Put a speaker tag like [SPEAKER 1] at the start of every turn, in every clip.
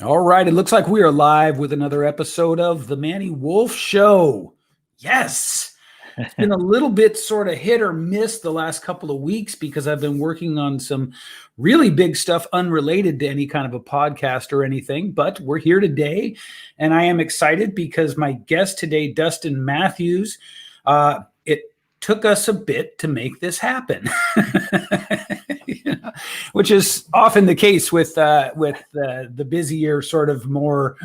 [SPEAKER 1] All right, it looks like we are live with another episode of the Manny Wolfe Show. Yes. It's been a little bit sort of hit or miss the last couple of weeks because I've been working on some really big stuff unrelated to any kind of a podcast or anything, but we're here today and I am excited because my guest today, Dustin Matthews, it took us a bit to make this happen. Which is often the case with the busier, sort of more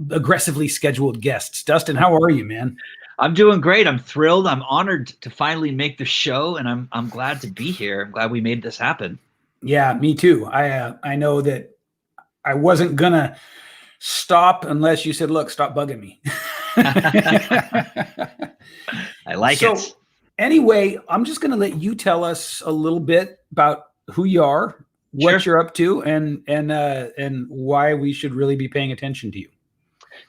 [SPEAKER 1] aggressively scheduled guests. Dustin, how are you, man?
[SPEAKER 2] I'm doing great. I'm thrilled. I'm honored to finally make the show, and I'm glad to be here. I'm glad we made this happen.
[SPEAKER 1] Yeah, me too. I know that I wasn't gonna stop unless you said, "Look, stop bugging me."
[SPEAKER 2] I like it.
[SPEAKER 1] Anyway, I'm just going to let you tell us a little bit about who you are, what you're up to, and why we should really be paying attention to you.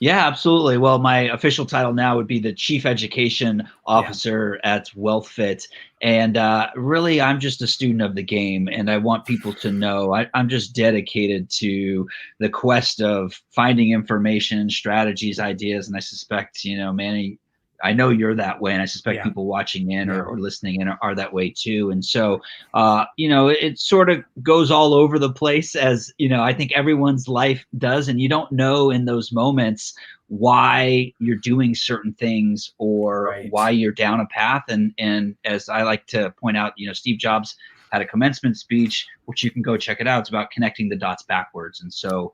[SPEAKER 2] Yeah, absolutely. Well, my official title now would be the Chief Education Officer at WealthFit. And really, I'm just a student of the game. And I want people to know I'm just dedicated to the quest of finding information, strategies, ideas. And I suspect, Manny, I know you're that way, and I suspect people watching in or listening in are that way too. And so, it sort of goes all over the place, as I think everyone's life does, and you don't know in those moments why you're doing certain things or why you're down a path. And as I like to point out, Steve Jobs had a commencement speech, which you can go check it out. It's about connecting the dots backwards. And so,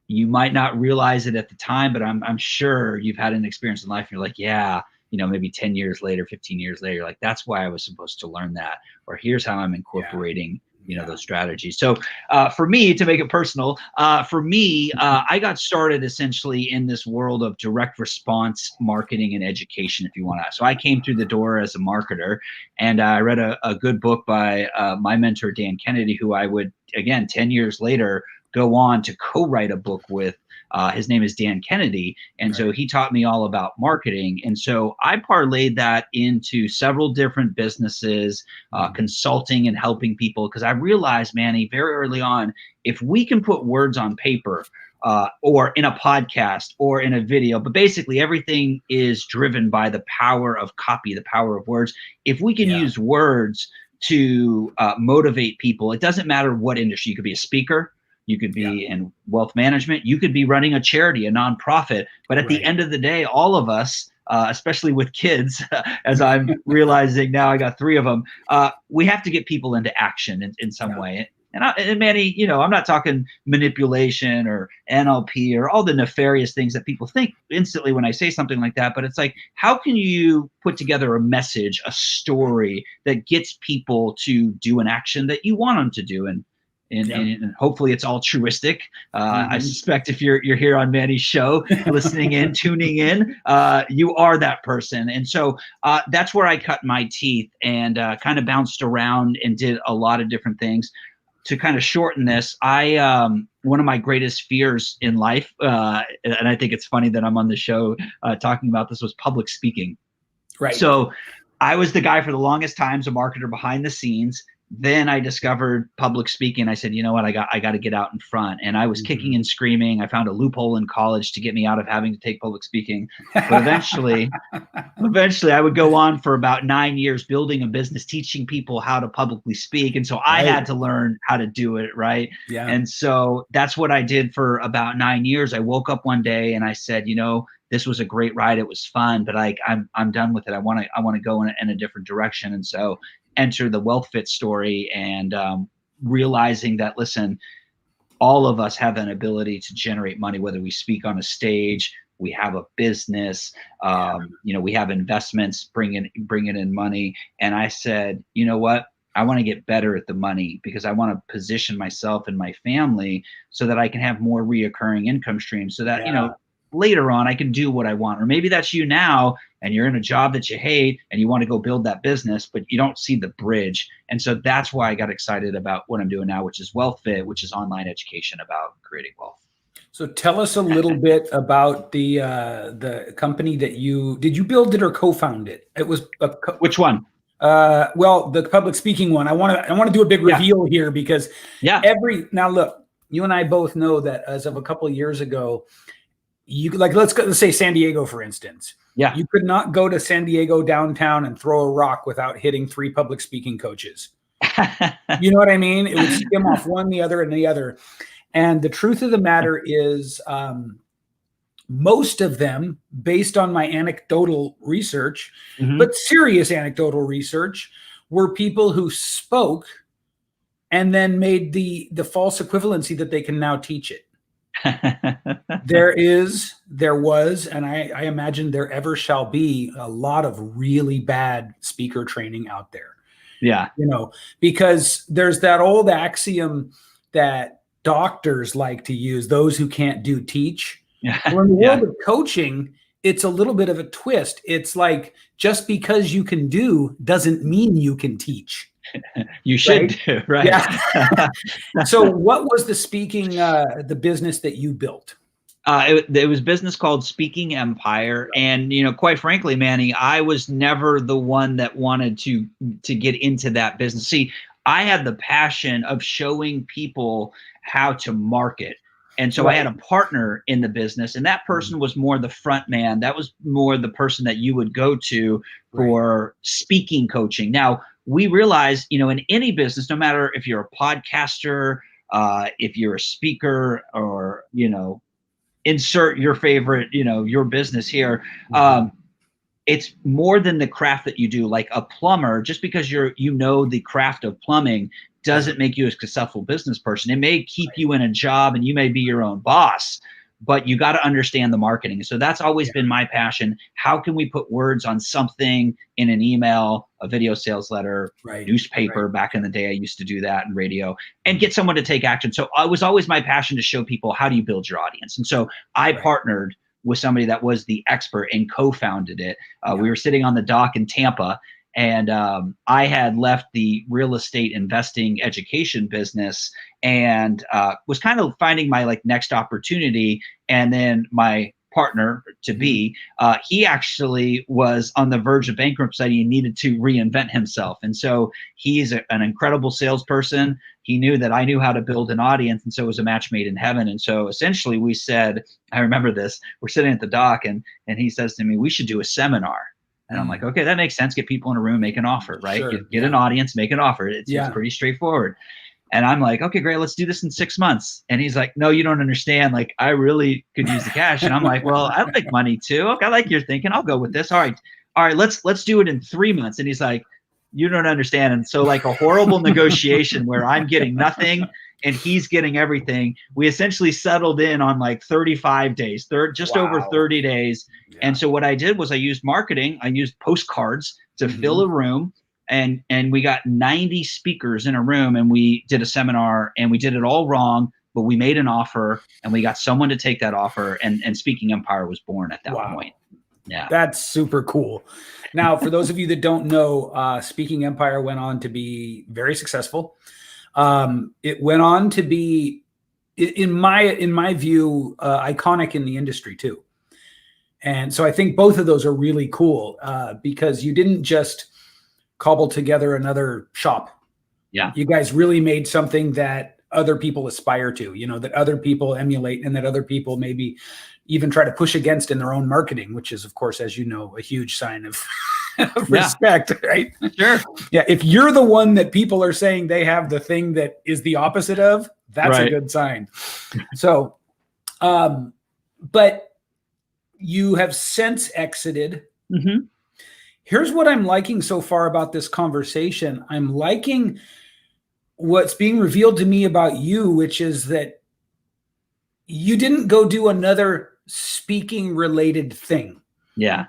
[SPEAKER 2] you might not realize it at the time, but I'm sure you've had an experience in life and you're like, yeah, maybe 10 years later, 15 years later, like, that's why I was supposed to learn that, or here's how I'm incorporating, those strategies. So for me, to make it personal, I got started essentially in this world of direct response marketing and education, if you want to. So I came through the door as a marketer, and I read a good book by my mentor, Dan Kennedy, who I would, again, 10 years later, go on to co-write a book with. His name is Dan Kennedy. And so he taught me all about marketing. And so I parlayed that into several different businesses, consulting and helping people, because I realized, Manny, very early on, if we can put words on paper, or in a podcast or in a video, but basically everything is driven by the power of copy, the power of words. If we can use words to motivate people, it doesn't matter what industry. You could be a speaker, you could be in wealth management, you could be running a charity, a nonprofit. But at the end of the day, all of us, especially with kids, as I'm realizing now, I got 3 of them, we have to get people into action in some way. And Manny, I'm not talking manipulation or NLP or all the nefarious things that people think instantly when I say something like that. But it's like, how can you put together a message, a story that gets people to do an action that you want them to do? And hopefully it's altruistic. I suspect if you're here on Manny's show, listening in, tuning in, you are that person. And so that's where I cut my teeth and kind of bounced around and did a lot of different things. To kind of shorten this, one of my greatest fears in life, and I think it's funny that I'm on the show talking about this, was public speaking. So I was the guy for the longest time, a marketer behind the scenes. Then I discovered public speaking. I said, you know what, I got to get out in front. And I was kicking and screaming. I found a loophole in college to get me out of having to take public speaking. But eventually I would go on for about 9 years building a business, teaching people how to publicly speak. And so I had to learn how to do it, right? And so that's what I did for about 9 years. I woke up one day and I said, this was a great ride. It was fun, but I'm done with it. I want to go in a different direction. And so enter the WealthFit story, and realizing that, listen, all of us have an ability to generate money, whether we speak on a stage, we have a business, we have investments, bringing in money. And I said, you know what? I want to get better at the money, because I want to position myself and my family so that I can have more reoccurring income streams, so that, later on I can do what I want. Or maybe that's you now, and you're in a job that you hate and you want to go build that business, but you don't see the bridge. And so that's why I got excited about what I'm doing now, which is WealthFit, which is online education about creating wealth.
[SPEAKER 1] So tell us a little bit about the company that did you build it or co-found it? It was
[SPEAKER 2] Which one?
[SPEAKER 1] Well, the public speaking one, I want to do a big reveal here because now look, you and I both know that as of a couple of years ago, let's say San Diego, for instance.
[SPEAKER 2] Yeah.
[SPEAKER 1] You could not go to San Diego downtown and throw a rock without hitting 3 public speaking coaches. You know what I mean? It would skim off one, the other, and the other. And the truth of the matter is, most of them, based on my anecdotal research, but serious anecdotal research, were people who spoke and then made the false equivalency that they can now teach it. There was, and I imagine there ever shall be a lot of really bad speaker training out there.
[SPEAKER 2] Yeah.
[SPEAKER 1] Because there's that old axiom that doctors like to use, those who can't do teach. Well, in the world of coaching, it's a little bit of a twist. It's like, just because you can do doesn't mean you can teach.
[SPEAKER 2] You should do, right?
[SPEAKER 1] Yeah. So what was the speaking, the business that you built?
[SPEAKER 2] It was a business called Speaking Empire. And, quite frankly, Manny, I was never the one that wanted to get into that business. See, I had the passion of showing people how to market. And so I had a partner in the business, and that person was more the front man. That was more the person that you would go to for speaking coaching. Now, we realize, in any business, no matter if you're a podcaster, if you're a speaker, or, insert your favorite, your business here. It's more than the craft that you do. Like a plumber, just because you know the craft of plumbing doesn't make you a successful business person. It may keep you in a job and you may be your own boss, but you got to understand the marketing. So that's always been my passion. How can we put words on something in an email, a video sales letter, newspaper? Back in the day, I used to do that in radio, and get someone to take action. So it was always my passion to show people, how do you build your audience? And so I partnered with somebody that was the expert and co-founded it. We were sitting on the dock in Tampa, and I had left the real estate investing education business and was kind of finding my next opportunity. And then my partner to be, he actually was on the verge of bankruptcy. He needed to reinvent himself. And so he's an incredible salesperson. He knew that I knew how to build an audience. And so it was a match made in heaven. And so essentially we said, I remember this, we're sitting at the dock and he says to me, we should do a seminar. And I'm like, okay, that makes sense. Get people in a room, make an offer, right?
[SPEAKER 1] Sure.
[SPEAKER 2] Get an audience, make an offer. It's pretty straightforward. And I'm like, okay, great. Let's do this in 6 months. And he's like, no, you don't understand. Like, I really could use the cash. And I'm like, well, I like money too. Okay, I like your thinking. I'll go with this. All right, let's do it in 3 months. And he's like, you don't understand. And so like a horrible negotiation where I'm getting nothing and he's getting everything. We essentially settled in on like 35 days, just over 30 days. Yeah. And so what I did was I used marketing. I used postcards to fill a room. And we got 90 speakers in a room, and we did a seminar, and we did it all wrong, but we made an offer and we got someone to take that offer, and Speaking Empire was born at that point. Yeah.
[SPEAKER 1] That's super cool. Now, for those of you that don't know, Speaking Empire went on to be very successful. It went on to be, in my view, iconic in the industry too. And so I think both of those are really cool because you didn't just cobble together another shop.
[SPEAKER 2] Yeah.
[SPEAKER 1] You guys really made something that other people aspire to, that other people emulate, and that other people maybe even try to push against in their own marketing, which is, of course, as you know, a huge sign of respect, right?
[SPEAKER 2] Sure.
[SPEAKER 1] Yeah. If you're the one that people are saying they have the thing that is the opposite of, that's a good sign. So, but you have since exited.
[SPEAKER 2] Mm-hmm.
[SPEAKER 1] Here's what I'm liking so far about this conversation. I'm liking what's being revealed to me about you, which is that you didn't go do another speaking related thing.
[SPEAKER 2] Yeah.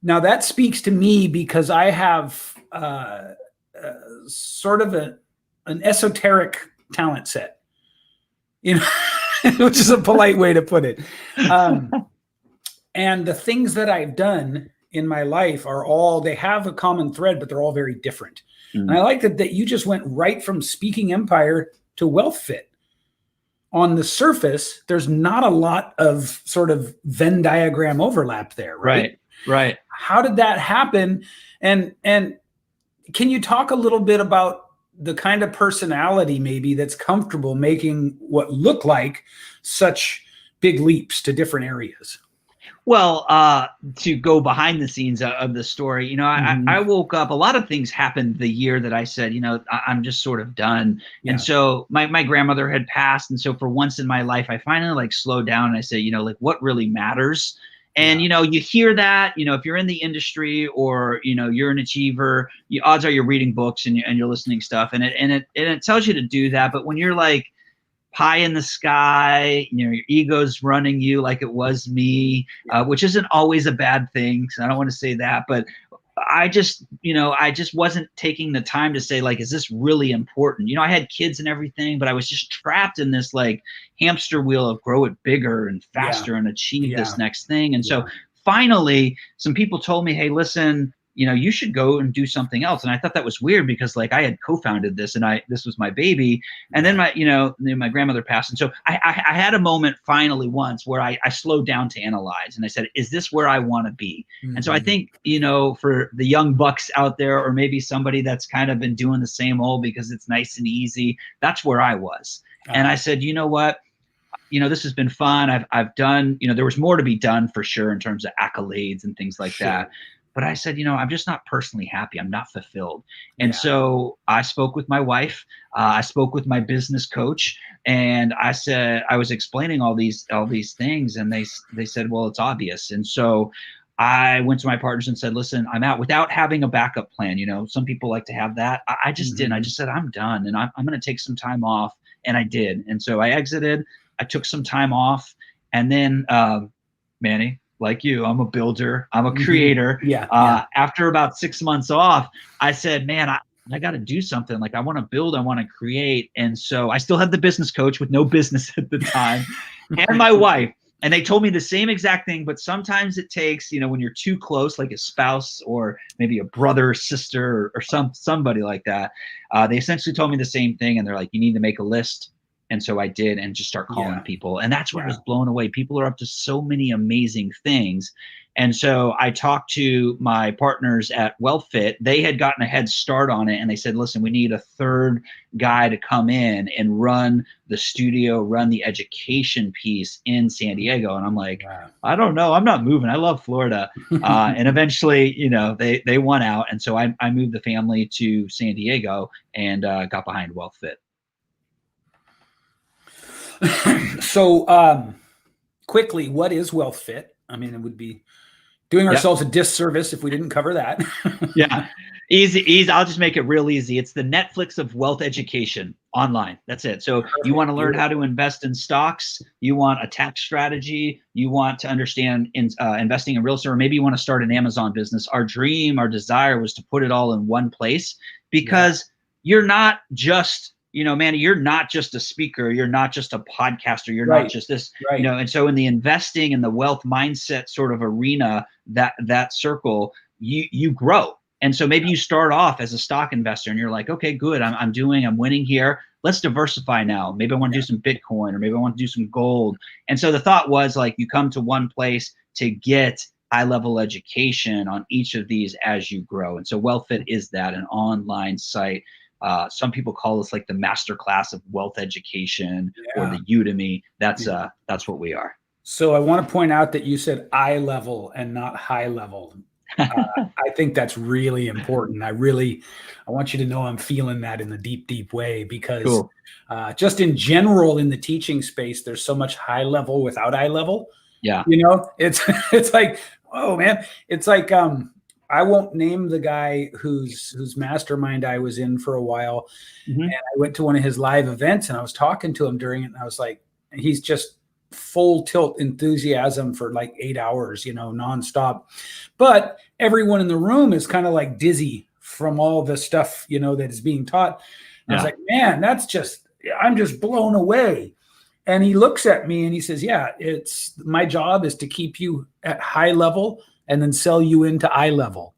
[SPEAKER 1] Now that speaks to me because I have sort of an esoteric talent set, which is a polite way to put it. And the things that I've done in my life they have a common thread, but they're all very different. Mm-hmm. And I like that you just went right from Speaking Empire to WealthFit. On the surface, there's not a lot of sort of Venn diagram overlap there, right?
[SPEAKER 2] Right.
[SPEAKER 1] How did that happen? And can you talk a little bit about the kind of personality maybe that's comfortable making what look like such big leaps to different areas?
[SPEAKER 2] Well, to go behind the scenes of the story, I woke up, a lot of things happened the year that I said, I'm just sort of done.
[SPEAKER 1] Yeah.
[SPEAKER 2] And so my grandmother had passed. And so for once in my life, I finally like slowed down and I said, like what really matters. And, you hear that, if you're in the industry or, you're an achiever, odds are you're reading books and you're listening stuff and it tells you to do that. But when you're like, pie in the sky, your ego's running you like it was me, which isn't always a bad thing. So I don't want to say that, but I just wasn't taking the time to say like, is this really important? I had kids and everything, but I was just trapped in this like hamster wheel of grow it bigger and faster and achieve this next thing. And so finally some people told me, hey, listen, you should go and do something else. And I thought that was weird because like I had co-founded this and this was my baby. And then my grandmother passed. And so I had a moment finally once where I slowed down to analyze and I said, is this where I want to be? And so I think, for the young bucks out there, or maybe somebody that's kind of been doing the same old because it's nice and easy, that's where I was. And I said, you know what? This has been fun. I've done, there was more to be done for sure in terms of accolades and things like that. But I said, I'm just not personally happy. I'm not fulfilled. And so I spoke with my wife. I spoke with my business coach, and I said, I was explaining all these things, and they said, well, it's obvious. And so I went to my partners and said, listen, I'm out, without having a backup plan. Some people like to have that. I just didn't. I just said, I'm done, and I'm going to take some time off. And I did. And so I exited. I took some time off, and then Manny, like you, I'm a builder, I'm a creator. After about 6 months off, I said, man, I got to do something. Like I want to build, I want to create. And so I still had the business coach with no business at the time and my wife. And they told me the same exact thing, but sometimes it takes, when you're too close, like a spouse or maybe a brother or sister or somebody like that. They essentially told me the same thing. And they're like, you need to make a list. And so I did, and just start calling people. And that's where I was blown away. People are up to so many amazing things. And so I talked to my partners at WealthFit. They had gotten a head start on it. And they said, listen, we need a third guy to come in and run the studio, run the education piece in San Diego. And I'm like, I don't know. I'm not moving. I love Florida. And eventually, they won out. And so I moved the family to San Diego and got behind WealthFit.
[SPEAKER 1] So quickly, what is WealthFit? I mean, it would be doing ourselves a disservice if we didn't cover that.
[SPEAKER 2] Easy. I'll just make it real easy. It's the Netflix of wealth education online. That's it. So you want to learn how to invest in stocks, you want a tax strategy, you want to understand investing in real estate, or maybe you want to start an Amazon business. Our dream, our desire was to put it all in one place, because you're not just, Manny, you're not just a speaker. You're not just a podcaster. You're not just this, and so in the investing and the wealth mindset sort of arena, that circle, you grow. And so maybe you start off as a stock investor and you're like, okay, good. I'm winning here. Let's diversify now. Maybe I want to do some Bitcoin, or maybe I want to do some gold. And so the thought was like, you come to one place to get high-level education on each of these as you grow. And so WealthFit is that, an online site. Some people call this like the masterclass of wealth education, or the Udemy. That's what we are.
[SPEAKER 1] So I want to point out that you said eye level and not high level. I think that's really important. I want you to know I'm feeling that in the deep, deep way, because just in general in the teaching space, there's so much high level without eye level. It's like, oh man, it's like, I won't name the guy whose mastermind I was in for a while. And I went to one of his live events and I was talking to him during it. And I was like, he's just full tilt enthusiasm for like 8 hours, nonstop. But everyone in the room is kind of like dizzy from all the stuff, that is being taught. And I was like, man, I'm just blown away. And he looks at me and he says, it's my job is to keep you at high level and then sell you into eye level.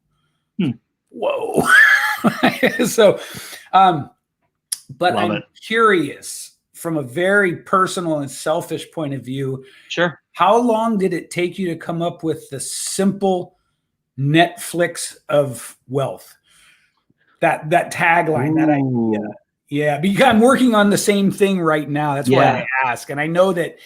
[SPEAKER 1] Whoa. So, but I'm curious, from a very personal and selfish point of view.
[SPEAKER 2] Sure.
[SPEAKER 1] How long did it take you to come up with the simple Netflix of wealth? that tagline, that idea.
[SPEAKER 2] Ooh.
[SPEAKER 1] Yeah, because I'm working on the same thing right now. That's why I ask. And I know that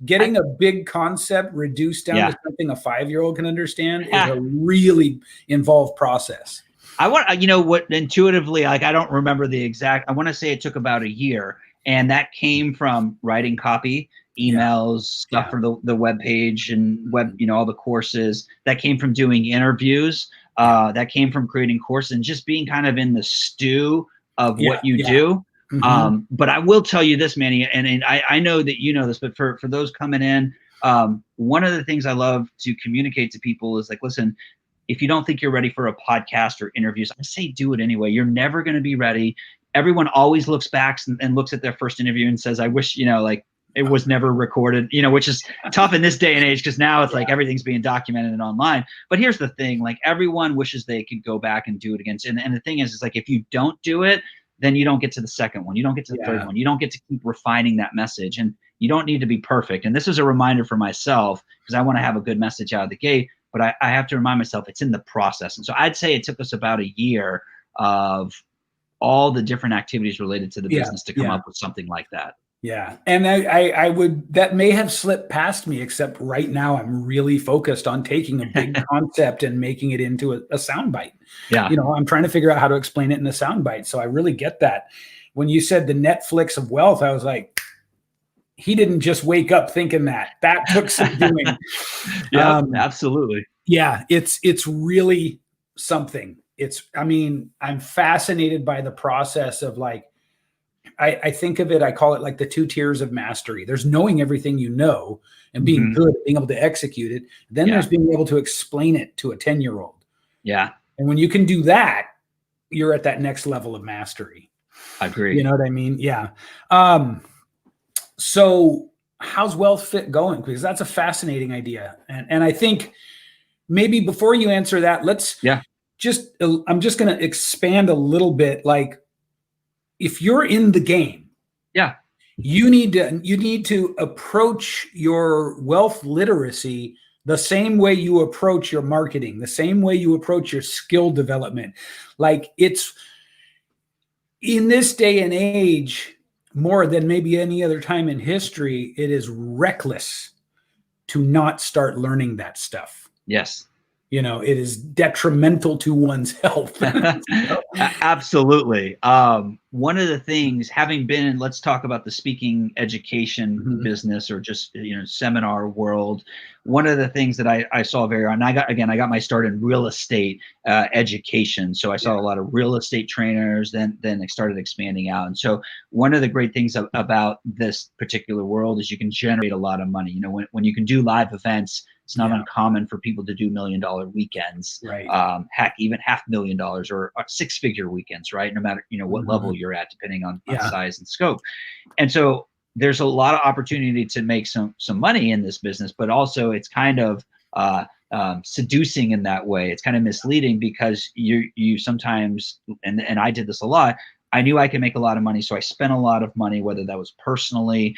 [SPEAKER 1] getting a big concept reduced down to something a 5-year-old can understand is a really involved process.
[SPEAKER 2] I want, you know, what intuitively, like, I don't remember the exact, I want to say it took about a year, and that came from writing copy, emails, stuff for the web page and web, you know, all the courses. That came from doing interviews. That came from creating courses and just being kind of in the stew of what you do. But I will tell you this, Manny, and I know that you know this, but for those coming in, one of the things I love to communicate to people is like, listen, if you don't think you're ready for a podcast or interviews, I say do it anyway. You're never going to be ready. Everyone always looks back and looks at their first interview and says, I wish, you know, like it was never recorded, you know, which is tough in this day and age because now it's like everything's being documented and online. But here's the thing, like everyone wishes they could go back and do it again. And the thing is like if you don't do it, then you don't get to the second one. You don't get to the third one. You don't get to keep refining that message. And you don't need to be perfect. And this is a reminder for myself because I want to have a good message out of the gate. But I have to remind myself it's in the process. And so I'd say it took us about a year of all the different activities related to the business to come up with something like that.
[SPEAKER 1] Yeah. And I would, that may have slipped past me, except right now I'm really focused on taking a big concept and making it into a soundbite.
[SPEAKER 2] Yeah.
[SPEAKER 1] You know, I'm trying to figure out how to explain it in a soundbite. So I really get that. When you said the Netflix of wealth, I was like, he didn't just wake up thinking that. That took some doing.
[SPEAKER 2] Yeah, absolutely.
[SPEAKER 1] Yeah, it's really something. I mean, I'm fascinated by the process of like, I think of it, I call it like the 2 tiers of mastery. There's knowing everything you know and being good at being able to execute it. Then there's being able to explain it to a 10-year-old.
[SPEAKER 2] Yeah.
[SPEAKER 1] And when you can do that, you're at that next level of mastery.
[SPEAKER 2] I agree.
[SPEAKER 1] You know what I mean? Yeah. So how's WealthFit going? Because that's a fascinating idea. And I think maybe before you answer that, let's I'm just going to expand a little bit. Like if you're in the game, you need to approach your wealth literacy the same way you approach your marketing, the same way you approach your skill development. Like it's in this day and age, more than maybe any other time in history, it is reckless to not start learning that stuff.
[SPEAKER 2] Yes.
[SPEAKER 1] You know, it is detrimental to one's health.
[SPEAKER 2] Absolutely. One of the things, having been in, let's talk about the speaking education business or just, you know, seminar world. One of the things that I saw very early, and I got my start in real estate education. So I saw a lot of real estate trainers, then I started expanding out. And so one of the great things about this particular world is you can generate a lot of money. You know, when you can do live events, it's not uncommon for people to do $1 million weekends,
[SPEAKER 1] right?
[SPEAKER 2] Heck, even $500,000 or 6-figure weekends, right? No matter, you know, what level you're at, depending on size and scope. And so there's a lot of opportunity to make some money in this business, but also it's kind of seducing in that way. It's kind of misleading because you sometimes, and I did this a lot, I knew I could make a lot of money. So I spent a lot of money, whether that was personally,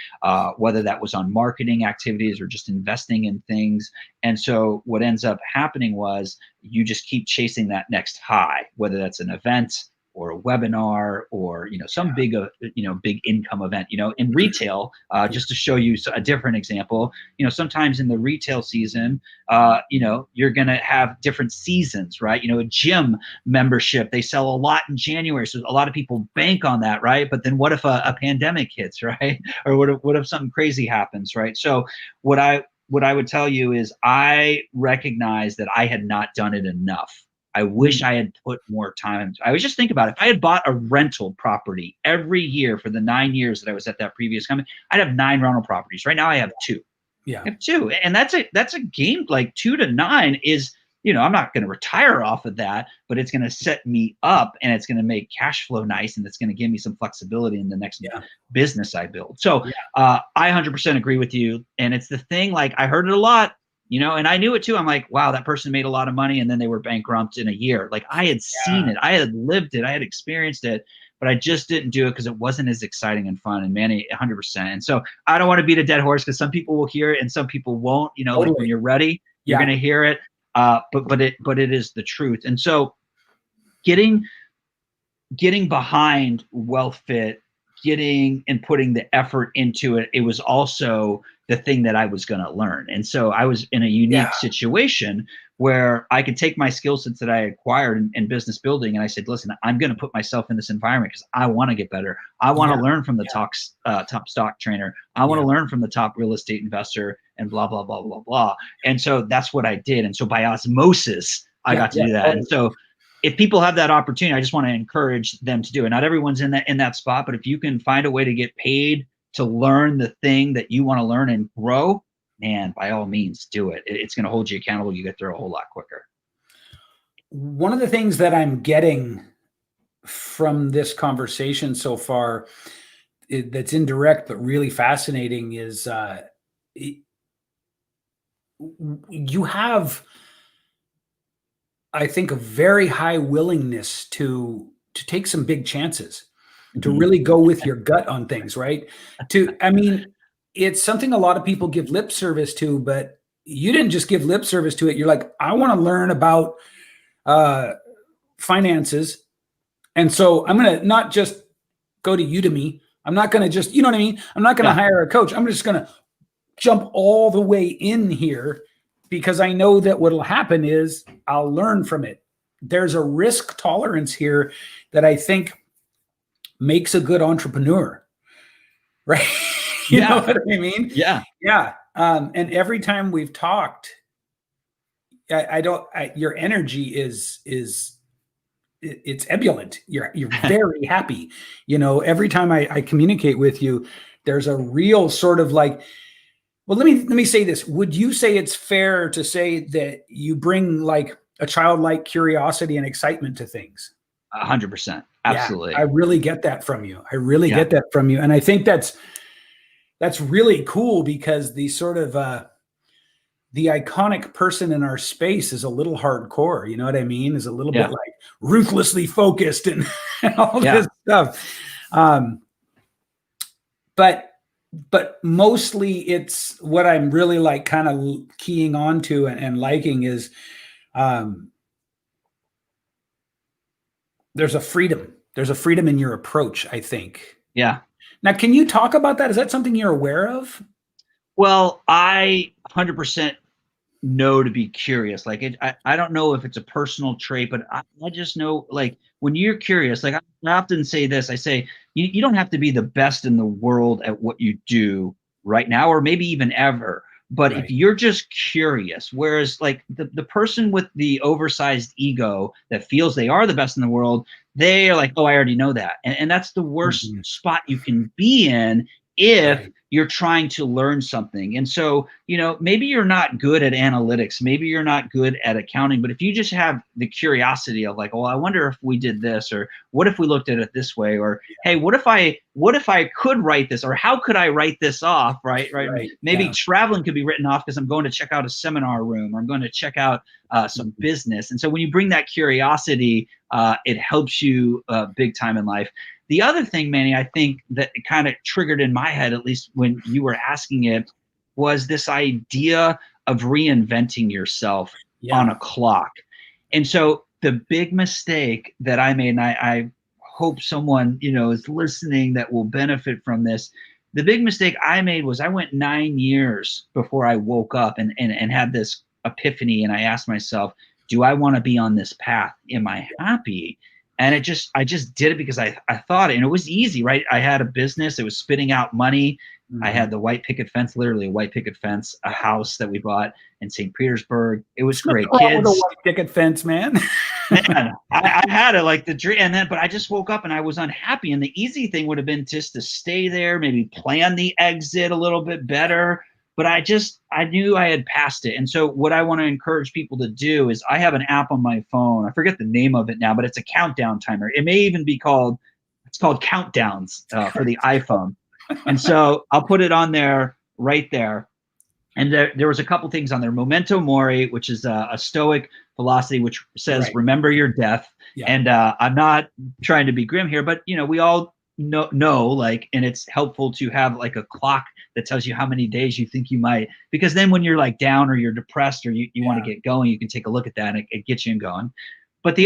[SPEAKER 2] whether that was on marketing activities or just investing in things. And so what ends up happening was you just keep chasing that next high, whether that's an event or a webinar or, you know, some big income event, you know, in retail, just to show you a different example, you know, sometimes in the retail season, you know, you're going to have different seasons, right? You know, a gym membership, they sell a lot in January. So a lot of people bank on that, right? But then what if a pandemic hits, right? Or what if something crazy happens, right? So what I would tell you is I recognize that I had not done it enough. I wish I had put more time. I was just thinking about it. If I had bought a rental property every year for the 9 years that I was at that previous company, I'd have 9 rental properties. Right now I have 2.
[SPEAKER 1] Yeah.
[SPEAKER 2] I have 2. And that's a game. Like 2 to 9 is, you know, I'm not going to retire off of that, but it's going to set me up and it's going to make cash flow nice. And it's going to give me some flexibility in the next business I build. So I 100% agree with you. And it's the thing, like I heard it a lot, you know, and I knew it too. I'm like, wow, that person made a lot of money and then they were bankrupt in a year. Like I had seen it, I had lived it, I had experienced it, but I just didn't do it because it wasn't as exciting and fun. And Manny, 100%. And so I don't want to beat a dead horse because some people will hear it and some people won't. You know, like when you're ready, you're going to hear it. But it is the truth. And so getting getting behind WealthFit, getting and putting the effort into it, it was also the thing that I was going to learn. And so I was in a unique situation where I could take my skill sets that I acquired in business building. And I said, listen, I'm going to put myself in this environment because I want to get better. I want to learn from the top stock trainer. I want to learn from the top real estate investor and blah, blah, blah, blah, blah. And so that's what I did. And so by osmosis, I got to do that. And so if people have that opportunity, I just want to encourage them to do it. Not everyone's in that spot, but if you can find a way to get paid to learn the thing that you want to learn and grow, man, by all means, do it. It's going to hold you accountable. You get there a whole lot quicker.
[SPEAKER 1] One of the things that I'm getting from this conversation so far that's indirect but really fascinating is you have, I think, a very high willingness to take some big chances, to really go with your gut on things, right? I mean, it's something a lot of people give lip service to, but you didn't just give lip service to it. You're like, I want to learn about finances. And so I'm going to not just go to Udemy. I'm not going to just, you know what I mean? I'm not going to hire a coach. I'm just going to jump all the way in here because I know that what'll happen is I'll learn from it. There's a risk tolerance here that I think makes a good entrepreneur, right? You know what I mean?
[SPEAKER 2] Yeah.
[SPEAKER 1] Yeah. And every time we've talked, your energy is it's ebullient. You're very happy. You know, every time I communicate with you, there's a real sort of like, well, let me say this. Would you say it's fair to say that you bring like a childlike curiosity and excitement to things?
[SPEAKER 2] 100%. Absolutely.
[SPEAKER 1] Yeah, I really get that from you. I really get that from you. And I think that's really cool because the sort of the iconic person in our space is a little hardcore. You know what I mean? Is a little bit like ruthlessly focused and all this stuff. But mostly it's what I'm really like kind of keying on to and liking is there's a freedom. There's a freedom in your approach, I think.
[SPEAKER 2] Yeah.
[SPEAKER 1] Now, can you talk about that? Is that something you're aware of?
[SPEAKER 2] Well, I 100% know to be curious. Like I don't know if it's a personal trait, but I just know like when you're curious, like I often say this, I say, you don't have to be the best in the world at what you do right now, or maybe even ever. But if you're just curious, whereas like the person with the oversized ego that feels they are the best in the world, they are like, oh, I already know that. And that's the worst spot you can be in if you're trying to learn something. And so, you know, maybe you're not good at analytics, maybe you're not good at accounting, but if you just have the curiosity of like, oh, I wonder if we did this, or what if we looked at it this way, or hey, what if I could write this, or how could I write this off, right? Maybe traveling could be written off because I'm going to check out a seminar room, or I'm going to check out some business. And so when you bring that curiosity, it helps you big time in life. The other thing, Manny, I think that kind of triggered in my head, at least when you were asking it, was this idea of reinventing yourself on a clock. And so the big mistake that I made, and I hope someone, you know, is listening that will benefit from this. The big mistake I made was I went 9 years before I woke up and had this epiphany. And I asked myself, do I want to be on this path? Am I happy? And I just did it because I thought it, and it was easy, right? I had a business, it was spitting out money. I had the white picket fence, literally a white picket fence, a house that we bought in St. Petersburg. It was great. Kids.
[SPEAKER 1] With a white picket fence, man.
[SPEAKER 2] Man, I had it like the dream, but I just woke up and I was unhappy. And the easy thing would have been just to stay there, maybe plan the exit a little bit better. But I knew I had passed it. And so what I want to encourage people to do is I have an app on my phone. I forget the name of it now, but it's a countdown timer. It may even be called Countdowns for the iPhone. And so I'll put it on there right there. And there was a couple things on there. Memento Mori, which is a Stoic philosophy, which says, remember your death. And I'm not trying to be grim here, but you know, we all know like, and it's helpful to have like a clock that tells you how many days you think you might, because then when you're like down or you're depressed or you want to get going, you can take a look at that and it gets you going. But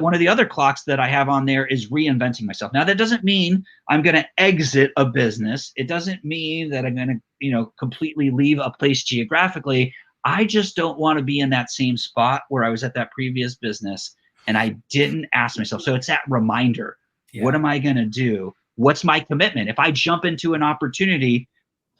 [SPEAKER 2] one of the other clocks that I have on there is reinventing myself. Now, that doesn't mean I'm going to exit a business. It doesn't mean that I'm going to, completely leave a place geographically. I just don't want to be in that same spot where I was at that previous business and I didn't ask myself. So it's that reminder. Yeah. What am I going to do? What's my commitment? If I jump into an opportunity,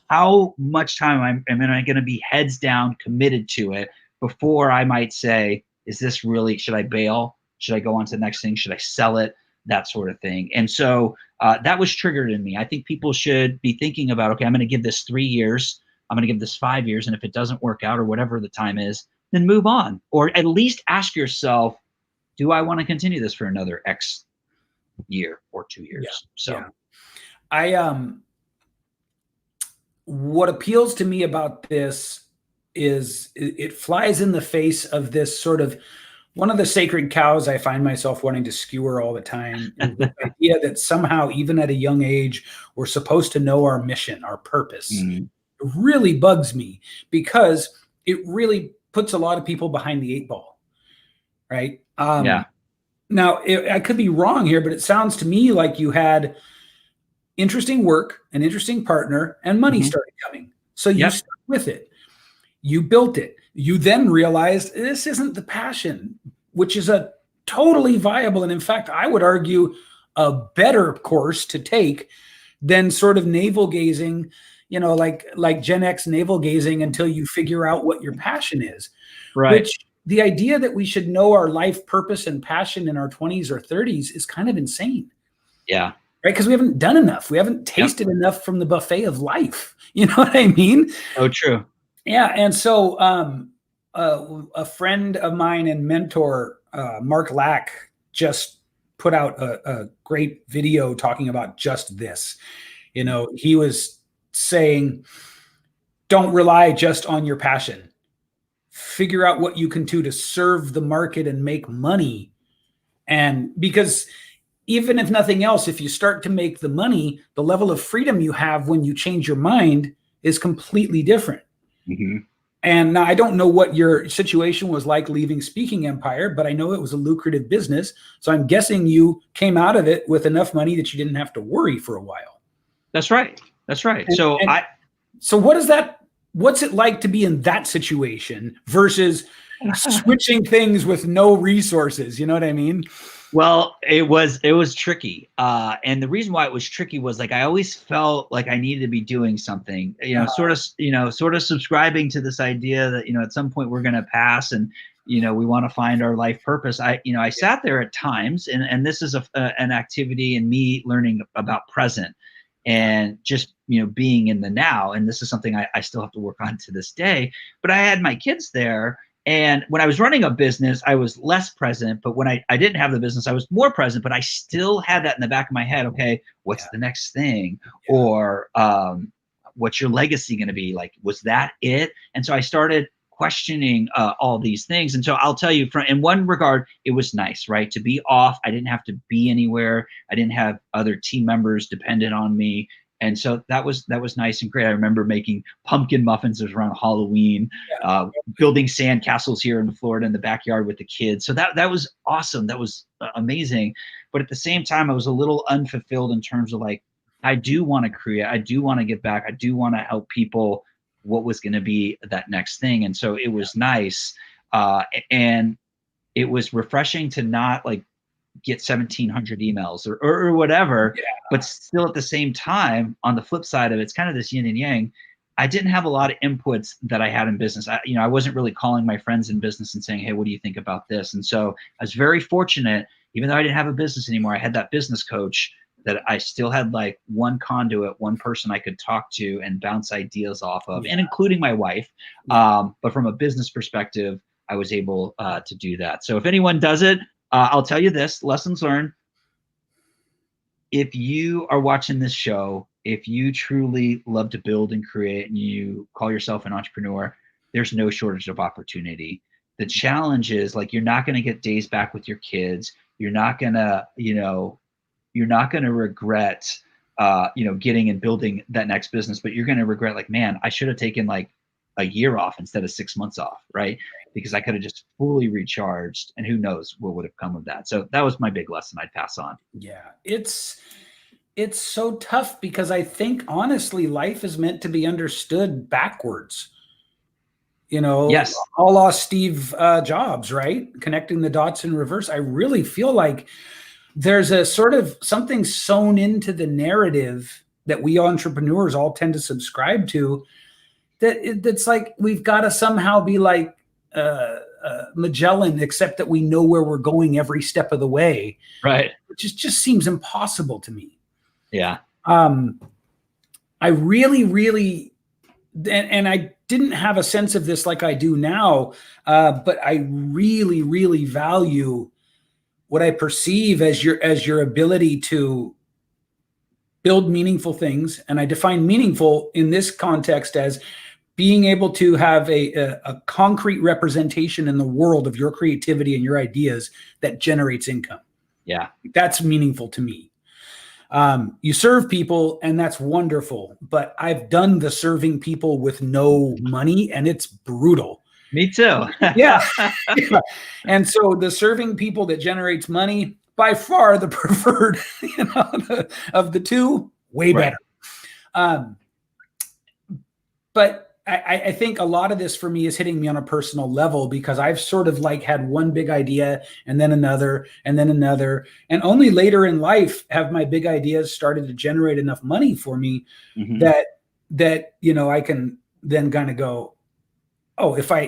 [SPEAKER 2] how much time am I going to be heads down committed to it before I might say, is this really, should I bail? Should I go on to the next thing? Should I sell it? That sort of thing. And so that was triggered in me. I think people should be thinking about, okay, I'm going to give this 3 years. I'm going to give this 5 years. And if it doesn't work out or whatever the time is, then move on. Or at least ask yourself, do I want to continue this for another X year or 2 years?
[SPEAKER 1] Yeah.
[SPEAKER 2] So
[SPEAKER 1] what appeals to me about this is it flies in the face of this sort of, one of the sacred cows I find myself wanting to skewer all the time is the idea that somehow, even at a young age, we're supposed to know our mission, our purpose. Mm-hmm. It really bugs me because it really puts a lot of people behind the 8 ball, right?
[SPEAKER 2] Yeah.
[SPEAKER 1] Now, I could be wrong here, but it sounds to me like you had interesting work, an interesting partner, and money mm-hmm. started coming. So you stuck with it. You built it. You then realized this isn't the passion, which is a totally viable, and in fact, I would argue a better course to take than sort of navel gazing, like Gen X navel gazing until you figure out what your passion is.
[SPEAKER 2] Right.
[SPEAKER 1] Which the idea that we should know our life purpose and passion in our 20s or 30s is kind of insane.
[SPEAKER 2] Yeah.
[SPEAKER 1] Right? Because we haven't done enough. We haven't tasted enough from the buffet of life. You know what I mean?
[SPEAKER 2] Oh, true.
[SPEAKER 1] Yeah. And so a friend of mine and mentor, Mark Lack, just put out a great video talking about just this. He was saying, don't rely just on your passion. Figure out what you can do to serve the market and make money. And because even if nothing else, if you start to make the money, the level of freedom you have when you change your mind is completely different. Mm-hmm. And now I don't know what your situation was like leaving Speaking Empire, but I know it was a lucrative business. So I'm guessing you came out of it with enough money that you didn't have to worry for a while.
[SPEAKER 2] That's right. That's right.
[SPEAKER 1] So what's it like to be in that situation versus switching things with no resources? You know what I mean?
[SPEAKER 2] Well, it was tricky. And the reason why it was tricky was like, I always felt like I needed to be doing something, sort of subscribing to this idea that, at some point we're going to pass and, we want to find our life purpose. I sat there at times and this is an activity in me learning about present and just, being in the now. And this is something I still have to work on to this day, but I had my kids there. And when I was running a business, I was less present. But when I didn't have the business, I was more present. But I still had that in the back of my head. Okay, what's the next thing? Yeah. Or what's your legacy going to be? Like, was that it? And so I started questioning all these things. And so I'll tell you, in one regard, it was nice, right? To be off. I didn't have to be anywhere. I didn't have other team members dependent on me. And so that was nice and great. I remember making pumpkin muffins. It was around Halloween, building sand castles here in Florida in the backyard with the kids. So that was awesome. That was amazing. But at the same time, I was a little unfulfilled in terms of like, I do want to create. I do want to give back. I do want to help people. What was going to be that next thing? And so it was nice. And it was refreshing to not like get 1,700 emails or whatever, but still at the same time, on the flip side of it, it's kind of this yin and yang. I didn't have a lot of inputs that I had in business. I wasn't really calling my friends in business and saying, hey, what do you think about this? And so I was very fortunate, even though I didn't have a business anymore, I had that business coach that I still had like one conduit, one person I could talk to and bounce ideas off of, and including my wife. But from a business perspective, I was able to do that. So if anyone does it, I'll tell you this, lessons learned. If you are watching this show, if you truly love to build and create and you call yourself an entrepreneur, there's no shortage of opportunity. The challenge is like, you're not going to get days back with your kids. You're not going to, you're not going to regret, getting and building that next business, but you're going to regret like, man, I should have taken like a year off instead of 6 months off. Right. because I could have just fully recharged, and who knows what would have come of that. So that was my big lesson I'd pass on.
[SPEAKER 1] Yeah. It's so tough because I think honestly, life is meant to be understood backwards.
[SPEAKER 2] Yes.
[SPEAKER 1] A la Steve Jobs, right? Connecting the dots in reverse. I really feel like there's a sort of something sewn into the narrative that we entrepreneurs all tend to subscribe to, that's like we've got to somehow be like Magellan, except that we know where we're going every step of the way.
[SPEAKER 2] Right.
[SPEAKER 1] Which just seems impossible to me.
[SPEAKER 2] Yeah.
[SPEAKER 1] I really, and I didn't have a sense of this like I do now, but I really value what I perceive as your ability to build meaningful things. And I define meaningful in this context as being able to have a concrete representation in the world of your creativity and your ideas that generates income.
[SPEAKER 2] Yeah.
[SPEAKER 1] That's meaningful to me. You serve people, and that's wonderful, but I've done the serving people with no money, and it's brutal.
[SPEAKER 2] Me too.
[SPEAKER 1] Yeah. And so the serving people that generates money, by far the preferred of the two, way better. But I think a lot of this for me is hitting me on a personal level, because I've sort of like had one big idea and then another and then another. And only later in life have my big ideas started to generate enough money for me that I can then kind of go, oh, if I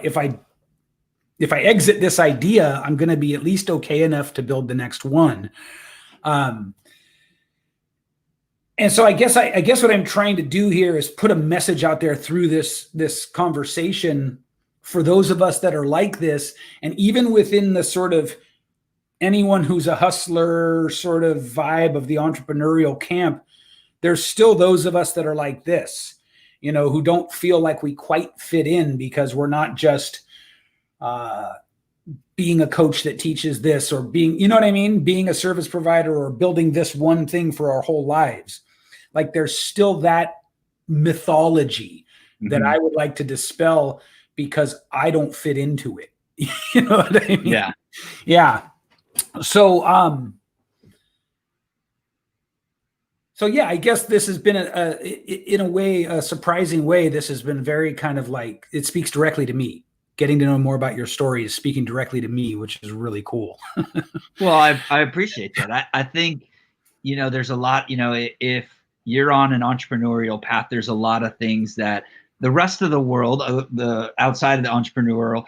[SPEAKER 1] exit this idea, I'm going to be at least okay enough to build the next one. And so I guess what I'm trying to do here is put a message out there through this conversation for those of us that are like this. And even within the sort of anyone who's a hustler sort of vibe of the entrepreneurial camp, there's still those of us that are like this, who don't feel like we quite fit in because we're not just being a coach that teaches this, or being, being a service provider, or building this one thing for our whole lives. Like there's still that mythology that I would like to dispel, because I don't fit into it. You know what I mean?
[SPEAKER 2] Yeah.
[SPEAKER 1] Yeah. So yeah, I guess this has been in a way, a surprising way. This has been very kind of like, it speaks directly to me. Getting to know more about your story is speaking directly to me, which is really cool.
[SPEAKER 2] Well, I appreciate that. I think, there's a lot, if you're on an entrepreneurial path, there's a lot of things that the rest of the world, the outside of the entrepreneurial,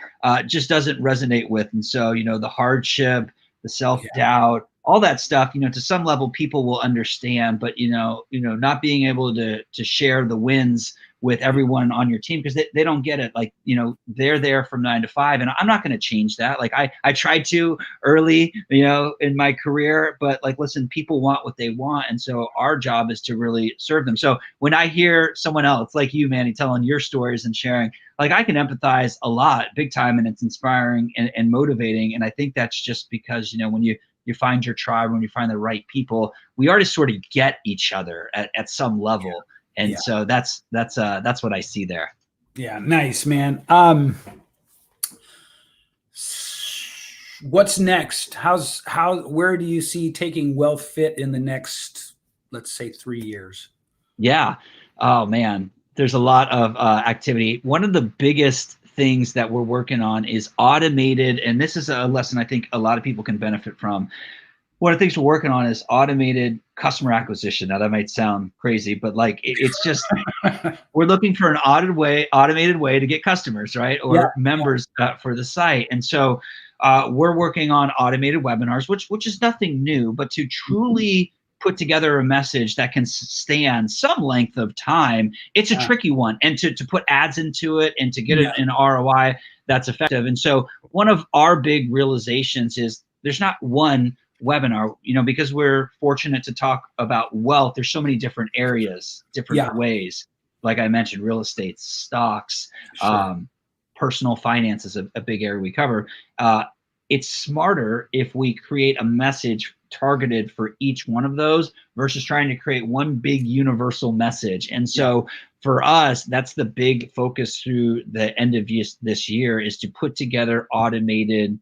[SPEAKER 2] just doesn't resonate with. And so, the hardship, the self-doubt, all that stuff, to some level people will understand, but, not being able to share the wins with everyone on your team, because they don't get it. Like, they're there from 9 to 5, and I'm not going to change that. Like I tried to early, in my career, but like, listen, people want what they want. And so our job is to really serve them. So when I hear someone else like you, Manny, telling your stories and sharing, like, I can empathize a lot, big time, and it's inspiring and motivating. And I think that's just because, when you find your tribe, when you find the right people, we already sort of get each other at some level. And so that's what I see there.
[SPEAKER 1] Yeah. Nice, man. What's next? Where do you see taking WealthFit in the next, let's say, 3 years?
[SPEAKER 2] Yeah. Oh man, there's a lot of activity. One of the biggest things that we're working on is automated, and this is a lesson I think a lot of people can benefit from. One of the things we're working on is automated customer acquisition. Now that might sound crazy, but like it's just, we're looking for an automated way to get customers, right? Or members for the site. And so we're working on automated webinars, which is nothing new, but to truly put together a message that can stand some length of time, it's a tricky one. And to put ads into it and to get an ROI that's effective. And so one of our big realizations is there's not one webinar, because we're fortunate to talk about wealth. There's so many different areas, different ways. Like I mentioned, real estate, stocks, personal finance is a big area we cover. it's smarter if we create a message targeted for each one of those versus trying to create one big universal message. And so for us, that's the big focus through the end of this year, is to put together automated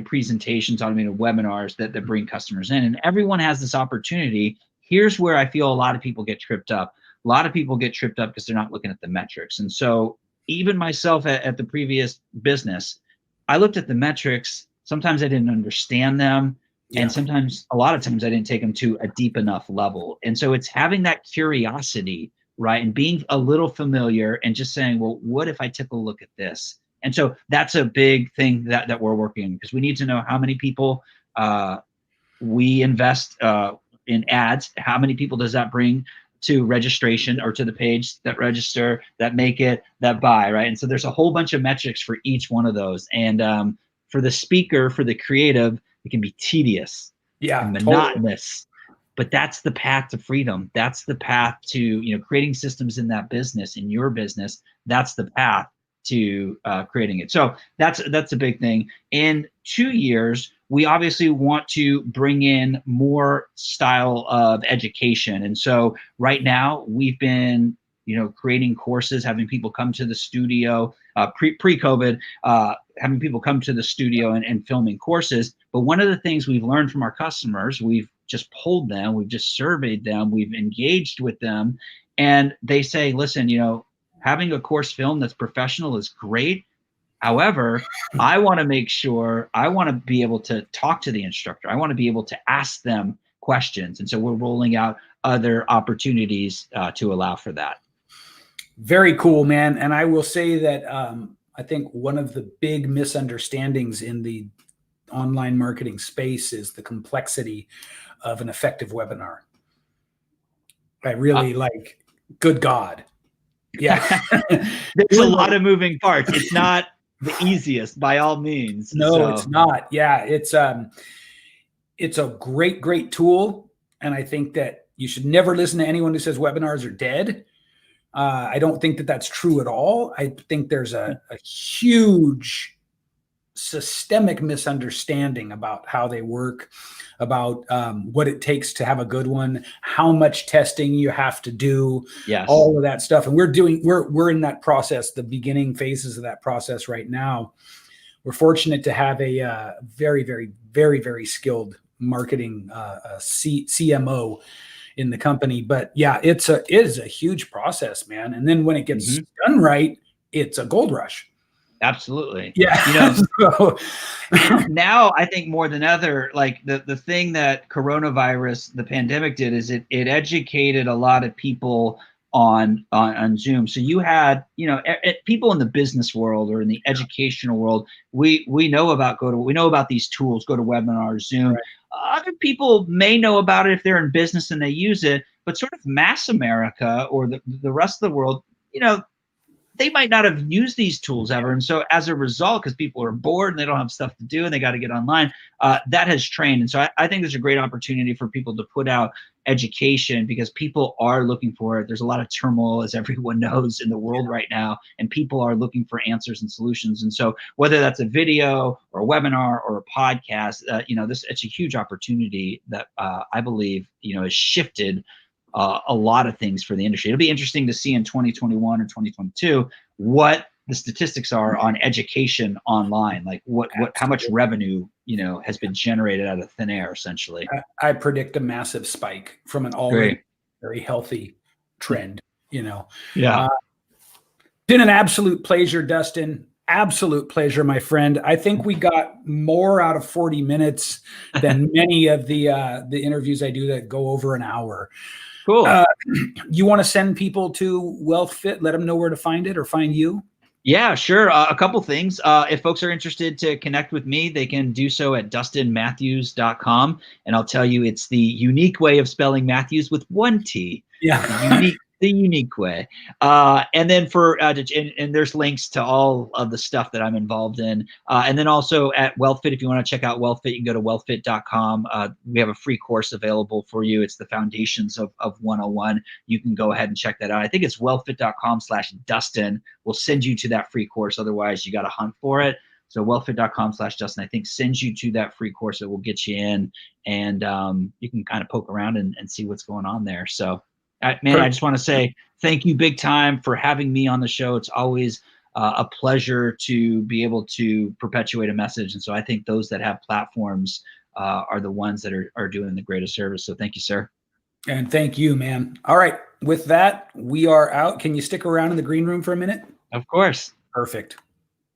[SPEAKER 2] presentations, automated webinars that bring customers in. And everyone has this opportunity. Here's where I feel a lot of people get tripped up. A lot of people get tripped up because they're not looking at the metrics. And so even myself at the previous business, I looked at the metrics. Sometimes I didn't understand them. And sometimes, a lot of times, I didn't take them to a deep enough level. And so it's having that curiosity, right? And being a little familiar and just saying, well, what if I took a look at this? And so that's a big thing that we're working on, because we need to know how many people we invest in ads. How many people does that bring to registration or to the page that register, that make it, that buy, right? And so there's a whole bunch of metrics for each one of those. And for the speaker, for the creative, it can be tedious and monotonous. Totally. But that's the path to freedom. That's the path to creating systems in that business, in your business. That's the path to creating it. So that's a big thing. In 2 years, we obviously want to bring in more style of education. And so right now we've been, creating courses, having people come to the studio, pre-COVID, having people come to the studio and filming courses. But one of the things we've learned from our customers, we've just polled them, we've just surveyed them, we've engaged with them, and they say, listen, having a course film that's professional is great. However, I want to make sure, I want to be able to talk to the instructor. I want to be able to ask them questions. And so we're rolling out other opportunities to allow for that.
[SPEAKER 1] Very cool, man. And I will say that I think one of the big misunderstandings in the online marketing space is the complexity of an effective webinar. I really good God. Yeah.
[SPEAKER 2] There's a lot of moving parts. It's not the easiest by all means.
[SPEAKER 1] No, it's not. Yeah. It's a great tool. And I think that you should never listen to anyone who says webinars are dead. I don't think that that's true at all. I think there's a huge systemic misunderstanding about how they work, about what it takes to have a good one, how much testing you have to do, all of that stuff. And we're in that process, the beginning phases of that process right now. We're fortunate to have a very, very, very, very skilled marketing CMO in the company. But yeah, it is a huge process, man. And then when it gets done right, it's a gold rush.
[SPEAKER 2] Absolutely.
[SPEAKER 1] Yeah.
[SPEAKER 2] Now I think more than ever, like the thing that coronavirus, the pandemic did, is it educated a lot of people on Zoom. So you had, people in the business world or in the educational world, we know about these tools, GoToWebinar, Zoom. Right. Other people may know about it if they're in business and they use it, but sort of mass America or the rest of the world, they might not have used these tools ever. And so as a result, because people are bored and they don't have stuff to do and they got to get online, that has trained. And so I think there's a great opportunity for people to put out education, because people are looking for it. There's a lot of turmoil, as everyone knows, in the world right now, and people are looking for answers and solutions. And so whether that's a video or a webinar or a podcast, it's a huge opportunity that I believe, has shifted a lot of things for the industry. It'll be interesting to see in 2021 or 2022 what the statistics are on education online, like how much revenue has been generated out of thin air, essentially.
[SPEAKER 1] I predict a massive spike from an already very healthy trend. Yeah. Been an absolute pleasure, Dustin. Absolute pleasure, my friend. I think we got more out of 40 minutes than many of the interviews I do that go over an hour.
[SPEAKER 2] Cool.
[SPEAKER 1] You want to send people to WealthFit, let them know where to find it or find you?
[SPEAKER 2] Yeah, sure. A couple things. If folks are interested to connect with me, they can do so at DustinMatthews.com. And I'll tell you, it's the unique way of spelling Matthews with one T.
[SPEAKER 1] Yeah.
[SPEAKER 2] The unique way. And then and there's links to all of the stuff that I'm involved in. And then also at WealthFit, if you want to check out WealthFit, you can go to wealthfit.com. We have a free course available for you. It's the Foundations of 101. You can go ahead and check that out. I think it's wealthfit.com/Dustin. We'll send you to that free course. Otherwise, you got to hunt for it. So wealthfit.com/Dustin, I think, sends you to that free course that will get you in, and you can kind of poke around and see what's going on there. So, man, I just want to say thank you big time for having me on the show. It's always a pleasure to be able to perpetuate a message. And so I think those that have platforms are the ones that are doing the greatest service. So thank you, sir.
[SPEAKER 1] And thank you, man. All right. With that, we are out. Can you stick around in the green room for a minute?
[SPEAKER 2] Of course.
[SPEAKER 1] Perfect.